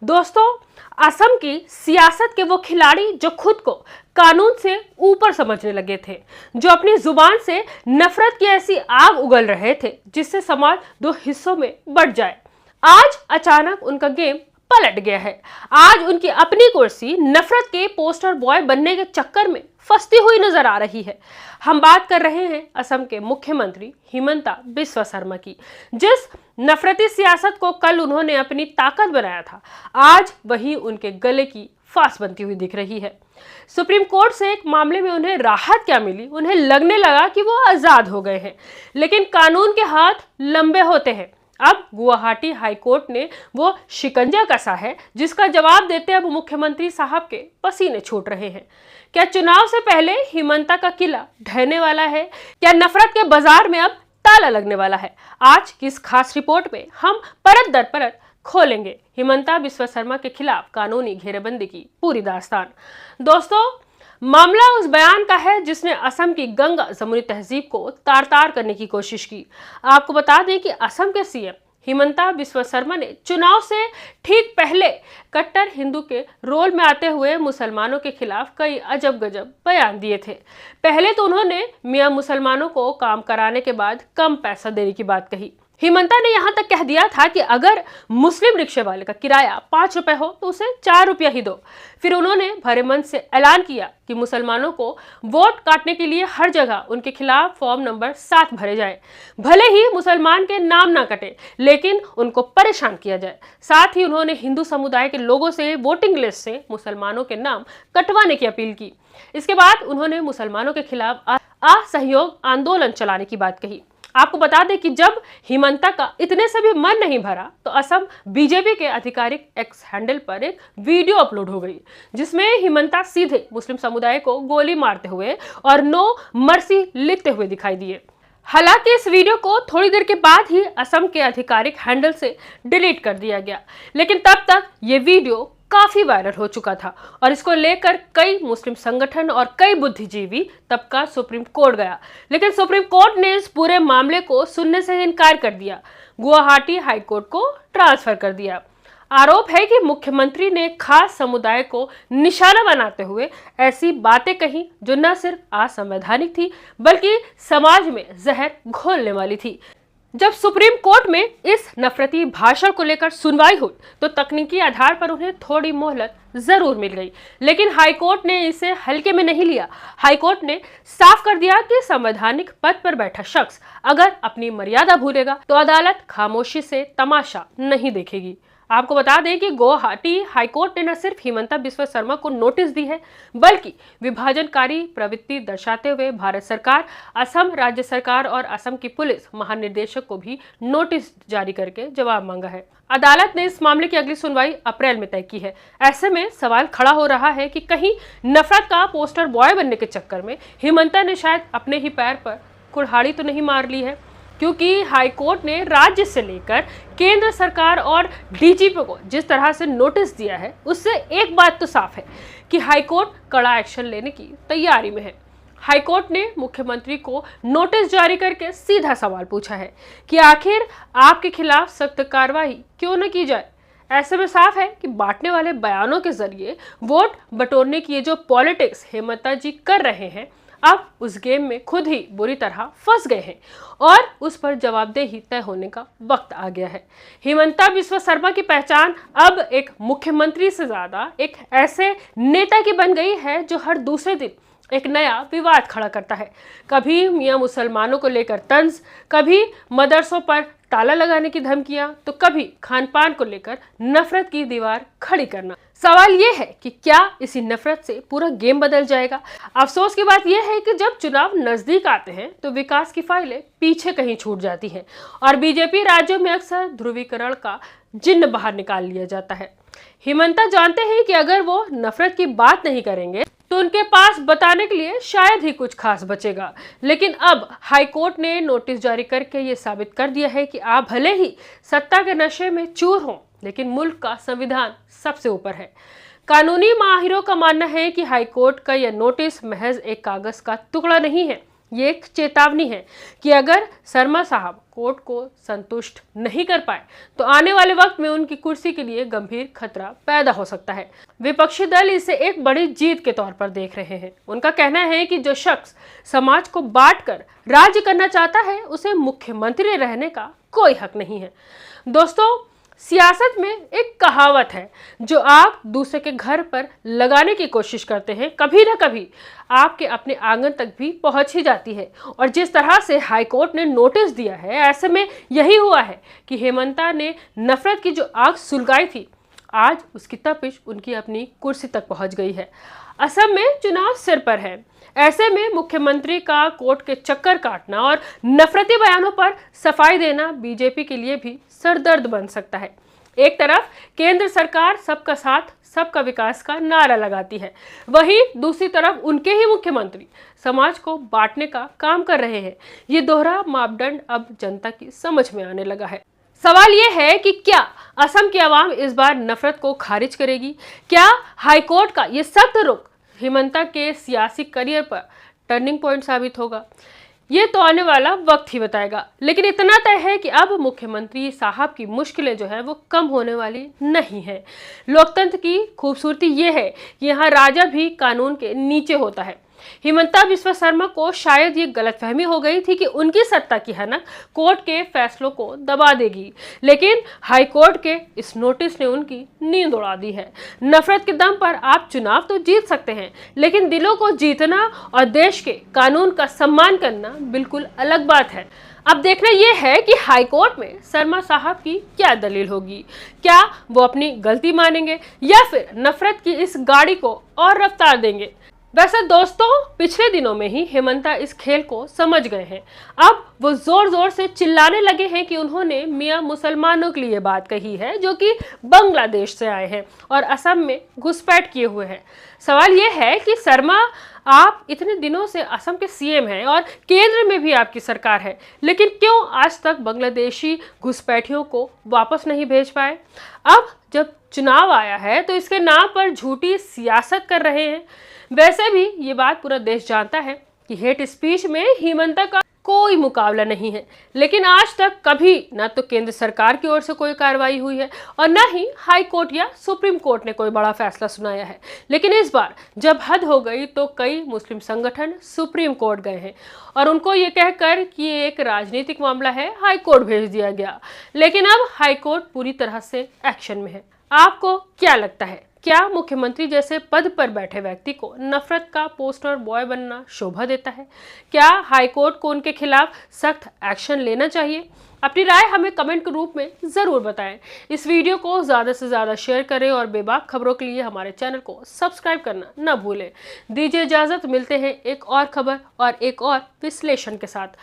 दोस्तों, असम की सियासत के वो खिलाड़ी जो खुद को कानून से ऊपर समझने लगे थे, जो अपनी जुबान से नफरत की ऐसी आग उगल रहे थे जिससे समाज दो हिस्सों में बंट जाए, आज अचानक उनका गेम पलट गया है। आज उनकी अपनी कुर्सी नफरत के पोस्टर बॉय बनने के चक्कर में फंसती हुई नजर आ रही है। हम बात कर रहे हैं असम के मुख्यमंत्री हिमंता बिस्वा शर्मा की। जिस नफरती सियासत को कल उन्होंने अपनी ताकत बनाया था, आज वही उनके गले की फांस बनती हुई दिख रही है। सुप्रीम कोर्ट से एक मामले में उन्हें राहत क्या मिली? उन्हें लगने लगा कि वो आजाद हो गए हैं, लेकिन कानून के हाथ लंबे होते हैं। अब गुवाहाटी हाई कोर्ट ने वो शिकंजा कसा है जिसका जवाब देते अब मुख्यमंत्री साहब के पसीने छूट रहे हैं। क्या चुनाव से पहले हिमंता का किला ढहने वाला है? क्या नफरत के बाजार में अब ताला लगने वाला है? आज की इस खास रिपोर्ट में हम परत दर परत खोलेंगे हिमंता बिस्वा शर्मा के खिलाफ कानूनी घेरेबंदी की पूरी दास्तान। दोस्तों, मामला उस बयान का है जिसने असम की गंगा जमुनी तहजीब को तार तार करने की कोशिश की। आपको बता दें कि असम के सीएम हिमंता बिस्वा शर्मा ने चुनाव से ठीक पहले कट्टर हिंदू के रोल में आते हुए मुसलमानों के खिलाफ कई अजब गजब बयान दिए थे। पहले तो उन्होंने मियां मुसलमानों को काम कराने के बाद कम पैसा देने की बात कही। हिमंता ने यहां तक कह दिया था कि अगर मुस्लिम रिक्शे वाले का किराया 5 रुपए हो तो उसे 4 रुपया ही दो। फिर उन्होंने भरे मन से ऐलान किया कि मुसलमानों को वोट काटने के लिए हर जगह उनके खिलाफ फॉर्म नंबर 7 भरे जाए। भले ही मुसलमान के नाम ना कटे, लेकिन उनको परेशान किया जाए। साथ ही उन्होंने हिंदू समुदाय के लोगों से वोटिंग लिस्ट से मुसलमानों के नाम कटवाने की अपील की। इसके बाद उन्होंने मुसलमानों के खिलाफ असहयोग आंदोलन चलाने की बात कही। आपको बता दें कि जब हिमंता का इतने से भी मन नहीं भरा तो असम बीजेपी के आधिकारिक एक्स हैंडल पर एक वीडियो अपलोड हो गई जिसमें हिमंता सीधे मुस्लिम समुदाय को गोली मारते हुए और नो मर्सी लिखते हुए दिखाई दिए। हालांकि इस वीडियो को थोड़ी देर के बाद ही असम के आधिकारिक हैंडल से डिलीट कर दिया गया, लेकिन तब तक ये वीडियो काफी वायरल हो चुका था और इसको लेकर कई मुस्लिम संगठन और कई बुद्धिजीवी तबका सुप्रीम कोर्ट गया, लेकिन सुप्रीम कोर्ट ने इस पूरे मामले को सुनने से इनकार कर दिया। गुवाहाटी हाई कोर्ट को ट्रांसफर कर दिया। आरोप है कि मुख्यमंत्री ने खास समुदाय को निशाना बनाते हुए ऐसी बातें कही जो न सिर्फ असंवैधानिक थी बल्कि समाज में जहर घोलने वाली थी। जब सुप्रीम कोर्ट में इस नफरती भाषण को लेकर सुनवाई हुई तो तकनीकी आधार पर उन्हें थोड़ी मोहलत जरूर मिल गई, लेकिन हाईकोर्ट ने इसे हल्के में नहीं लिया। हाईकोर्ट ने साफ कर दिया कि संवैधानिक पद पर बैठा शख्स अगर अपनी मर्यादा भूलेगा तो अदालत खामोशी से तमाशा नहीं देखेगी। आपको बता दें कि गुवाहाटी हाईकोर्ट ने न सिर्फ हिमंता बिस्वा शर्मा को नोटिस दी है बल्कि विभाजनकारी प्रवृत्ति दर्शाते हुए भारत सरकार, असम राज्य सरकार और असम की पुलिस महानिदेशक को भी नोटिस जारी करके जवाब मांगा है। अदालत ने इस मामले की अगली सुनवाई अप्रैल में तय की है। ऐसे में सवाल खड़ा हो रहा है कि कहीं नफरत का पोस्टर बॉय बनने के चक्कर में हिमंता ने शायद अपने ही पैर पर कुल्हाड़ी तो नहीं मार ली है, क्योंकि हाईकोर्ट ने राज्य से लेकर केंद्र सरकार और डीजीपी को जिस तरह से नोटिस दिया है उससे एक बात तो साफ है कि हाईकोर्ट कड़ा एक्शन लेने की तैयारी में है। हाईकोर्ट ने मुख्यमंत्री को नोटिस जारी करके सीधा सवाल पूछा है कि आखिर आपके खिलाफ सख्त कार्रवाई क्यों न की जाए। ऐसे में साफ है कि बांटने वाले बयानों के जरिए वोट बटोरने की ये जो पॉलिटिक्स हिमंता जी कर रहे हैं, अब उस गेम में खुद ही बुरी तरह फंस गए हैं और उस पर जवाबदेही तय होने का वक्त आ गया है। हिमंता बिस्वा शर्मा की पहचान अब एक मुख्यमंत्री से ज्यादा एक ऐसे नेता की बन गई है जो हर दूसरे दिन एक नया विवाद खड़ा करता है। कभी मियां मुसलमानों को लेकर तंज, कभी मदरसों पर ताला लगाने की धमकियां, तो कभी खान पान को लेकर नफरत की दीवार खड़ी करना। सवाल यह है कि क्या इसी नफरत से पूरा गेम बदल जाएगा? अफसोस की बात यह है कि जब चुनाव नजदीक आते हैं तो विकास की फाइलें पीछे कहीं छूट जाती हैं और बीजेपी राज्यों में अक्सर ध्रुवीकरण का जिन्न बाहर निकाल लिया जाता है। हिमंता जानते हैं कि अगर वो नफरत की बात नहीं करेंगे तो उनके पास बताने के लिए शायद ही कुछ खास बचेगा, लेकिन अब हाईकोर्ट ने नोटिस जारी करके ये साबित कर दिया है कि आप भले ही सत्ता के नशे में चूर हों, लेकिन मुल्क का संविधान सबसे ऊपर है। कानूनी माहिरों का मानना है कि हाईकोर्ट का यह नोटिस महज एक कागज का टुकड़ा नहीं है, ये एक चेतावनी है कि अगर शर्मा साहब कोर्ट को संतुष्ट नहीं कर पाए तो आने वाले वक्त में उनकी कुर्सी के लिए गंभीर खतरा पैदा हो सकता है। विपक्षी दल इसे एक बड़ी जीत के तौर पर देख रहे हैं। उनका कहना है कि जो शख्स समाज को बांटकर राज्य करना चाहता है उसे मुख्यमंत्री रहने का कोई हक नहीं है। दोस्तों, सियासत में एक कहावत है, जो आप दूसरे के घर पर लगाने की कोशिश करते हैं कभी ना कभी आपके अपने आंगन तक भी पहुंच ही जाती है। और जिस तरह से हाई कोर्ट ने नोटिस दिया है, ऐसे में यही हुआ है कि हेमंता ने नफरत की जो आग सुलगाई थी, आज उसकी तपिश उनकी अपनी कुर्सी तक पहुंच गई है। असम में चुनाव सिर पर है। ऐसे में मुख्यमंत्री का कोर्ट के चक्कर काटना और नफरती बयानों पर सफाई देना बीजेपी के लिए भी सरदर्द बन सकता है। एक तरफ केंद्र सरकार सबका साथ सबका विकास का नारा लगाती है, वहीं दूसरी तरफ उनके ही मुख्यमंत्री समाज को बांटने का काम कर रहे हैं। ये दोहरा मापदंड अब जनता की समझ में आने लगा है। सवाल ये है कि क्या असम की आवाम इस बार नफरत को खारिज करेगी? क्या हाईकोर्ट का ये सख्त रुख हेमंता के सियासी करियर पर टर्निंग पॉइंट साबित होगा? ये तो आने वाला वक्त ही बताएगा। लेकिन इतना तय है कि अब मुख्यमंत्री साहब की मुश्किलें जो है वो कम होने वाली नहीं है। लोकतंत्र की खूबसूरती ये है कि यहाँ राजा भी कानून के नीचे होता है। हेमंता बिस्वा शर्मा को शायद ये गलतफहमी हो गई थी कि उनकी सत्ता की हनक कोर्ट के फैसलों को दबा देगी, लेकिन हाई कोर्ट के इस नोटिस ने उनकी नींद उड़ा दी है। नफरत के दम पर आप चुनाव तो जीत सकते हैं, लेकिन दिलों को जीतना और देश के कानून का सम्मान करना बिल्कुल अलग बात है। अब देखना यह है कि हाई कोर्ट में शर्मा साहब की क्या दलील होगी। क्या वो अपनी गलती मानेंगे या फिर नफरत की इस गाड़ी को और रफ्तार देंगे? वैसे दोस्तों, पिछले दिनों में ही हेमंता इस खेल को समझ गए हैं। अब वो जोर जोर से चिल्लाने लगे हैं कि उन्होंने मियां मुसलमानों के लिए बात कही है, जो कि बांग्लादेश से आए हैं और असम में घुसपैठ किए हुए हैं। सवाल ये है कि शर्मा, आप इतने दिनों से असम के सीएम हैं और केंद्र में भी आपकी सरकार है, लेकिन क्यों आज तक बांग्लादेशी घुसपैठियों को वापस नहीं भेज पाए? अब जब चुनाव आया है तो इसके नाम पर झूठी सियासत कर रहे हैं। वैसे भी ये बात पूरा देश जानता है कि हेट स्पीच में हेमंता का कोई मुकाबला नहीं है, लेकिन आज तक कभी ना तो केंद्र सरकार की ओर से कोई कार्रवाई हुई है और ना ही हाई कोर्ट या सुप्रीम कोर्ट ने कोई बड़ा फैसला सुनाया है। लेकिन इस बार जब हद हो गई तो कई मुस्लिम संगठन सुप्रीम कोर्ट गए हैं और उनको ये कहकर कि ये एक राजनीतिक मामला है, हाई कोर्ट भेज दिया गया। लेकिन अब हाई कोर्ट पूरी तरह से एक्शन में है। आपको क्या लगता है, क्या मुख्यमंत्री जैसे पद पर बैठे व्यक्ति को नफरत का पोस्टर बॉय बनना शोभा देता है? क्या हाईकोर्ट को उनके खिलाफ सख्त एक्शन लेना चाहिए? अपनी राय हमें कमेंट के रूप में जरूर बताएं। इस वीडियो को ज्यादा से ज्यादा शेयर करें और बेबाक खबरों के लिए हमारे चैनल को सब्सक्राइब करना न भूलें। दीजिए इजाजत, मिलते हैं एक और खबर और एक और विश्लेषण के साथ।